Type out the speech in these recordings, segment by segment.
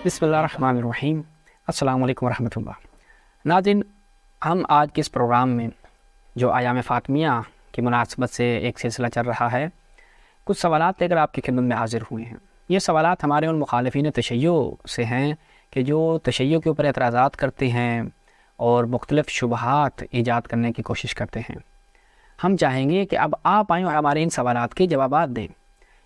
बिस्मिल्लाहिर्रहमानिर्रहीम। अस्सलाम वालेकुम रहमतुल्लाह। नाज़रीन, हम आज के इस प्रोग्राम में जो आयाम फ़ातिमिया की मुनासबत से एक सिलसिला चल रहा है, कुछ सवालात लेकर आपकी खिदमत में हाज़िर हुए हैं। ये सवालात हमारे उन मुखालिफिन तशय्यो से हैं कि जो तशय्यो के ऊपर एतराज़ात करते हैं और मुख्तलिफ़ शुबहात ईजाद करने की कोशिश करते हैं। हम चाहेंगे कि अब आप आएँ और हमारे इन सवालात के जवाबात दें।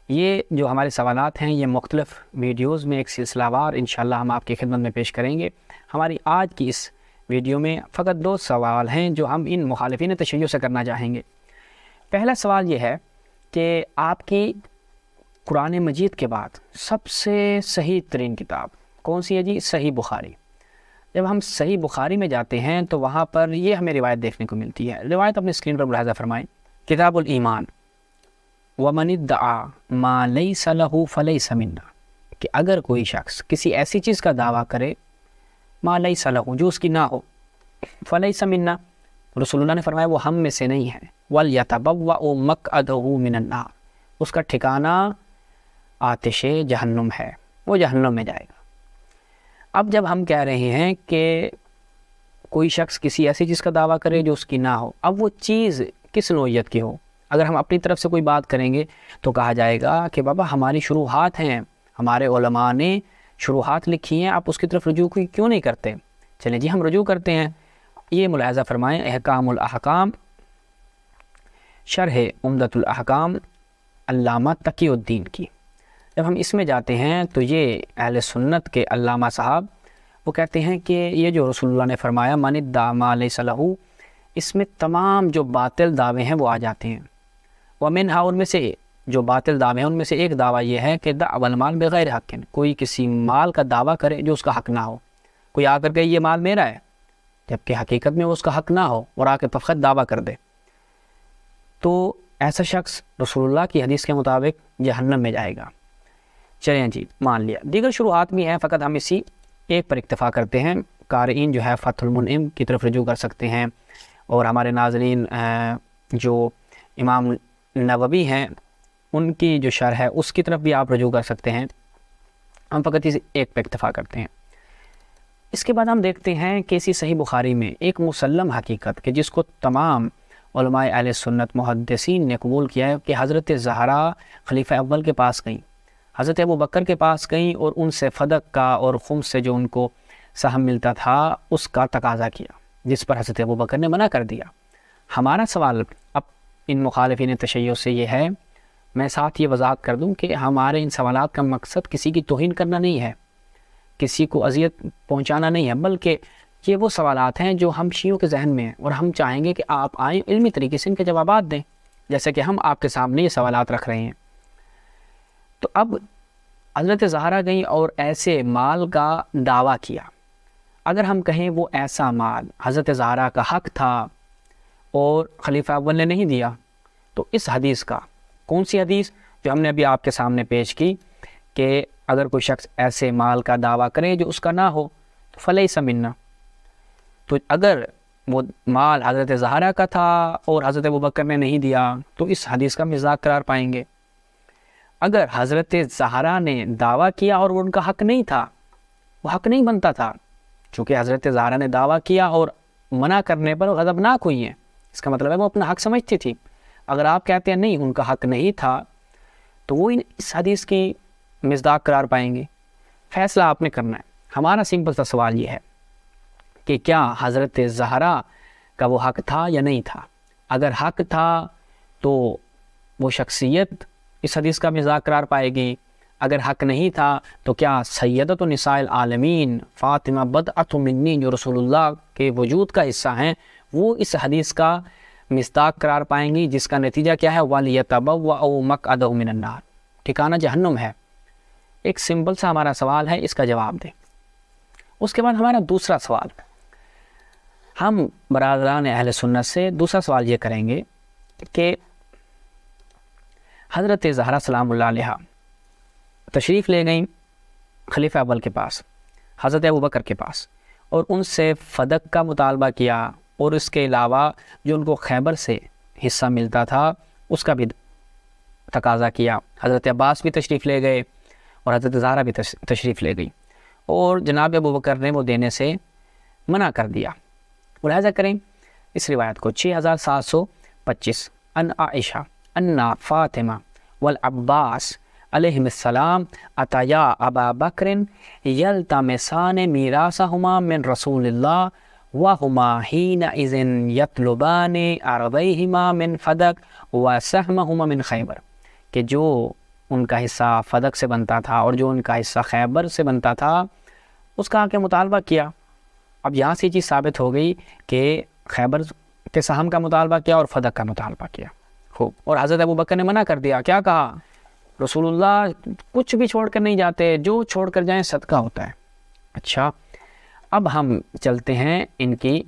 ये जो हमारे सवालात हैं, ये मुख्तलिफ़ वीडियोज़ में एक सिलसिलावार इंशाअल्लाह हम आपकी खिदमत में पेश करेंगे। हमारी आज की इस वीडियो में फ़कत 2 सवाल हैं जो हम इन मुखालिफिन तशय्यो से करना चाहेंगे। पहला सवाल ये है कि आपकी कुरान मजीद के बाद सबसे सही तरीन किताब कौन सी है जी? सही बुखारी। जब हम सही बुखारी में जाते हैं तो वहाँ पर ये हमें रिवायत देखने को मिलती है। रिवायत अपने स्क्रीन पर मुलाहिज़ा फरमाएँ। किताबुल ईमान वमन इद्दआ मा लैसा लहू फलैसा मिन्ना, कि अगर कोई शख्स किसी ऐसी चीज़ का दावा करे मा लैसा लहू, जो उसकी ना हो, फलैसा मिन्ना, रसूलुल्लाह ने फरमाया वो हम में से नहीं है। वल यतबव्वअ मक़अदहू मिनन नार, उसका ठिकाना आतिशे जहन्नुम है, वो जहन्नुम में जाएगा। अब जब हम कह रहे हैं कि कोई शख्स किसी ऐसी चीज़ का दावा करे जो उसकी ना हो, अब वो चीज़ किस नौइयत की हो, अगर हम अपनी तरफ से कोई बात करेंगे तो कहा जाएगा कि बाबा हमारी शुरुआत हैं, हमारे उलमा ने शुरुआत लिखी हैं, आप उसकी तरफ रुजू क्यों नहीं करते? चलें जी, हम रुजू करते हैं। ये मुलाहिज़ा फरमाएँ अहकामुल अहकाम शरह उम्दतुल अहकाम अल्लामा तकीउद्दीन की। जब हम इसमें जाते हैं तो ये अहले सुन्नत के अल्लामा साहब वो कहते हैं कि ये जो रसूलुल्लाह ने फरमाया मन इद्दआ मा लैसा लहू, इसमें तमाम जो बातिल दावे हैं वो आ जाते हैं। वमिनहा, उनमें से जो बातिल दावे हैं उनमें से एक दावा ये है कि दअवल माल बग़ैर हक़्क़िन, कोई किसी माल का दावा करे जो उसका हक़ ना हो। कोई आकर के ये माल मेरा है जबकि हकीकत में वो उसका हक़ ना हो और आके फ़क़त दावा कर दे, तो ऐसा शख्स रसूलुल्लाह की हदीस के मुताबिक जहन्नम में जाएगा। चलें जी, मान लिया। दीगर शुरुआत भी हैं, फ़कत हम इसी एक पर इक्तफ़ा करते हैं। क़ारिईन जो है फ़थुल मुनइम की तरफ रुजू कर सकते हैं और हमारे नाज़रीन जो इमाम नववी हैं उनकी जो शरह है उसकी तरफ भी आप रुजू कर सकते हैं। हम फ़कत इस एक पे इक्तफ़ा करते हैं। इसके बाद हम देखते हैं कि इसी सही बुखारी में एक मुसल्लम हकीकत के जिसको तमाम उलमाए अहले सुन्नत मुहद्दिसीन ने कबूल किया है कि हज़रत ज़हरा खलीफा अव्वल के पास गई, हज़रत अबू बकर के पास गई और उनसे फ़दक का और खुम्स से जो उनको सहम मिलता था उसका तकाज़ा किया, जिस पर हज़रत अबू बकर ने मना कर दिया। हमारा सवाल अब इन मुखालिफिन तशय्यो से ये है, मैं साथ ये वज़ाहत कर दूं कि हमारे इन सवालात का मकसद किसी की तौहीन करना नहीं है, किसी को अज़ियत पहुंचाना नहीं है, बल्कि ये वो सवालात हैं जो हम शियों के जहन में हैं और हम चाहेंगे कि आप आएँ इल्मी तरीके से इनके जवाबात दें, जैसे कि हम आपके सामने ये सवालात रख रहे हैं। तो अब हज़रत ज़हरा गई और ऐसे माल का दावा किया। अगर हम कहें वो ऐसा माल हज़रत ज़हरा का हक़ था और खलीफा अव्वल ने नहीं दिया, तो इस हदीस का, कौन सी हदीस जो हमने अभी आपके सामने पेश की, कि अगर कोई शख्स ऐसे माल का दावा करे जो उसका ना हो तो फलैसा मिन्ना, तो अगर वो माल हज़रत ज़हरा का था और हज़रत अबू बकर ने नहीं दिया तो इस हदीस का मिज़ाक करार पाएंगे। अगर हज़रत ज़हरा ने दावा किया और वो उनका हक़ नहीं था, वो हक़ नहीं बनता था, चूँकि हज़रत ज़हरा ने दावा किया और मना करने पर ग़ज़बनाक हुई हैं, इसका मतलब है वो अपना हक़ समझती थी। अगर आप कहते हैं नहीं उनका हक़ नहीं था तो वो इस हदीस की मिज़दाक करार पाएंगे। फ़ैसला आपने करना है। हमारा सिंपल सा सवाल ये है कि क्या हज़रत ज़हरा का वो हक़ था या नहीं था? अगर हक़ था तो वो शख्सियत इस हदीस का मिज़ाक करार पाएगी। अगर हक़ नहीं था तो क्या सैयदतु निसाइल आलमीन फ़ातिमा बदअतु मिन्नी, जो रसूलुल्लाह के वजूद का हिस्सा हैं, वो इस हदीस का मिज़दाक करार पाएंगी, जिसका नतीजा क्या है? वलियतबव्वअ मक़अदहू मिनन नार, ठिकाना जहन्नुम है। एक सिंपल सा हमारा सवाल है, इसका जवाब दें। उसके बाद हमारा दूसरा सवाल, हम बरादरान अहले सुन्नत से दूसरा सवाल ये करेंगे कि हज़रत ज़हरा सलामुल्लाह अलैहा तशरीफ़ ले गई खलीफा अव्वल के पास, हज़रत अबू बकर के पास, और उनसे फ़दक का मुतालबा किया और इसके अलावा जो उनको खैबर से हिस्सा मिलता था उसका भी तकाज़ा किया। हज़रत अब्बास भी तशरीफ़ ले गए और हज़रत ज़हरा भी तशरीफ़ ले गई اور جناب ابو بکر نے وہ دینے سے منع کر دیا۔ ملاحظہ کریں اس روایت کو 6725 ان عائشہ ان فاطمہ والعباس علیہم السلام اتیا ابا بکر یلتمسان میراثہما من رسول اللہ وہما حینئذ یطلبان ارضیہما من فدق وسہمہما من خیبر، کہ جو ان کا حصہ فدق سے بنتا تھا اور جو ان کا حصہ خیبر سے بنتا تھا اس کا آ کے مطالبہ کیا۔ اب یہاں سے یہ چیز ثابت ہو گئی کہ خیبر کے سہم کا مطالبہ کیا اور فدق کا مطالبہ کیا، خوب، اور حضرت ابو بکر نے منع کر دیا۔ کیا کہا؟ رسول اللہ کچھ بھی چھوڑ کر نہیں جاتے، جو چھوڑ کر جائیں صدقہ ہوتا ہے۔ اچھا، اب ہم چلتے ہیں ان کی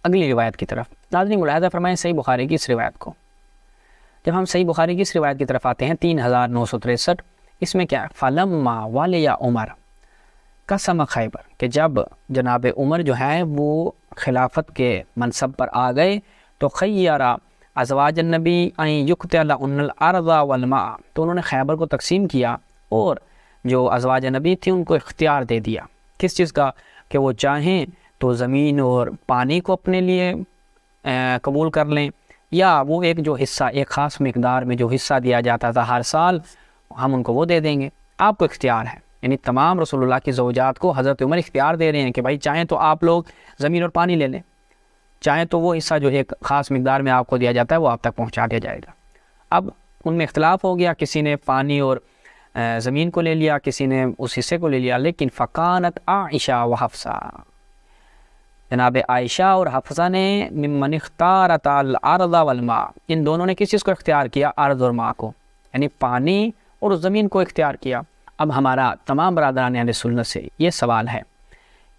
اگلی روایت کی طرف۔ ناظرین ملاحظہ فرمائیں صحیح بخاری کی اس روایت کو۔ جب ہم صحیح بخاری کی اس روایت کی طرف آتے ہیں 3963، اس میں کیا ہے؟ فَلَمَّا وَلِيَ عُمَرَ قَسَمَ خیبر، کہ جب جناب عمر جو ہے وہ خلافت کے منصب پر آ گئے تو خیر ازواج النبی ان یقتلن الارض والماء، تو انہوں نے خیبر کو تقسیم کیا اور جو ازواج نبی تھی ان کو اختیار دے دیا۔ کس چیز کا؟ کہ وہ چاہیں تو زمین اور پانی کو اپنے لیے قبول کر لیں، یا وہ ایک جو حصہ ایک خاص مقدار میں جو حصہ دیا جاتا تھا ہر سال ہم ان کو وہ دے دیں گے، آپ کو اختیار ہے۔ یعنی تمام رسول اللہ کی زوجات کو حضرت عمر اختیار دے رہے ہیں کہ بھائی چاہیں تو آپ لوگ زمین اور پانی لے لیں، چاہیں تو وہ حصہ جو ایک خاص مقدار میں آپ کو دیا جاتا ہے وہ آپ تک پہنچا دیا جائے گا۔ اب ان میں اختلاف ہو گیا، کسی نے پانی اور زمین کو لے لیا، کسی نے اس حصے کو لے لیا، لیکن فقانت عائشہ و حفصہ، جناب عائشہ اور حفصہ نے ممن اختارت الارض والماء، ان دونوں نے کس چیز کو اختیار کیا؟ ارض اور ماء کو، یعنی پانی اور زمین کو اختیار کیا۔ اب ہمارا تمام برادران اہل سنت سے یہ سوال ہے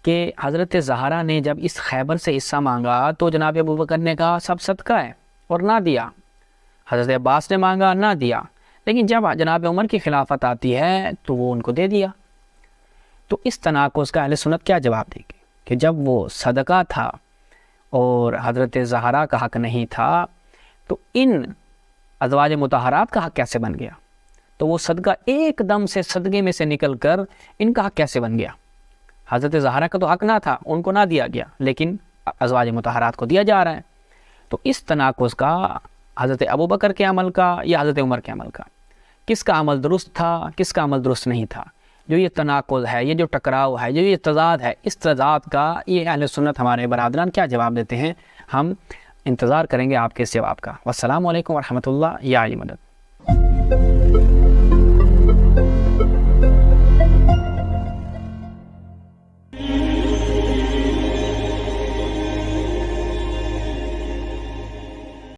کہ حضرت زہرا نے جب اس خیبر سے حصہ مانگا تو جناب ابو بکر نے کہا سب صدقہ ہے اور نہ دیا، حضرت عباس نے مانگا نہ دیا، لیکن جب جناب عمر کی خلافت آتی ہے تو وہ ان کو دے دیا۔ تو اس تناقض کا اہل سنت کیا جواب دیں گے کہ جب وہ صدقہ تھا اور حضرت زہرا کا حق نہیں تھا تو ان ازواج مطہرات کا حق کیسے بن گیا؟ تو وہ صدقہ ایک دم سے صدقے میں سے نکل کر ان کا حق کیسے بن گیا؟ حضرت زہرا کا تو حق نہ تھا، ان کو نہ دیا گیا، لیکن ازواج مطہرات کو دیا جا رہا ہے۔ تو اس تناقض کا حضرت ابو بکر کے عمل کا یا حضرت عمر کے عمل کا، کس کا عمل درست تھا کس کا عمل درست نہیں تھا؟ جو یہ تناقض ہے، یہ جو ٹکراؤ ہے، جو یہ تضاد ہے، اس تضاد کا یہ اہل سنت ہمارے برادران کیا جواب دیتے ہیں؟ ہم انتظار کریں گے آپ کے اس جواب کا۔ والسلام علیکم ورحمۃ اللہ، یا علی مدد۔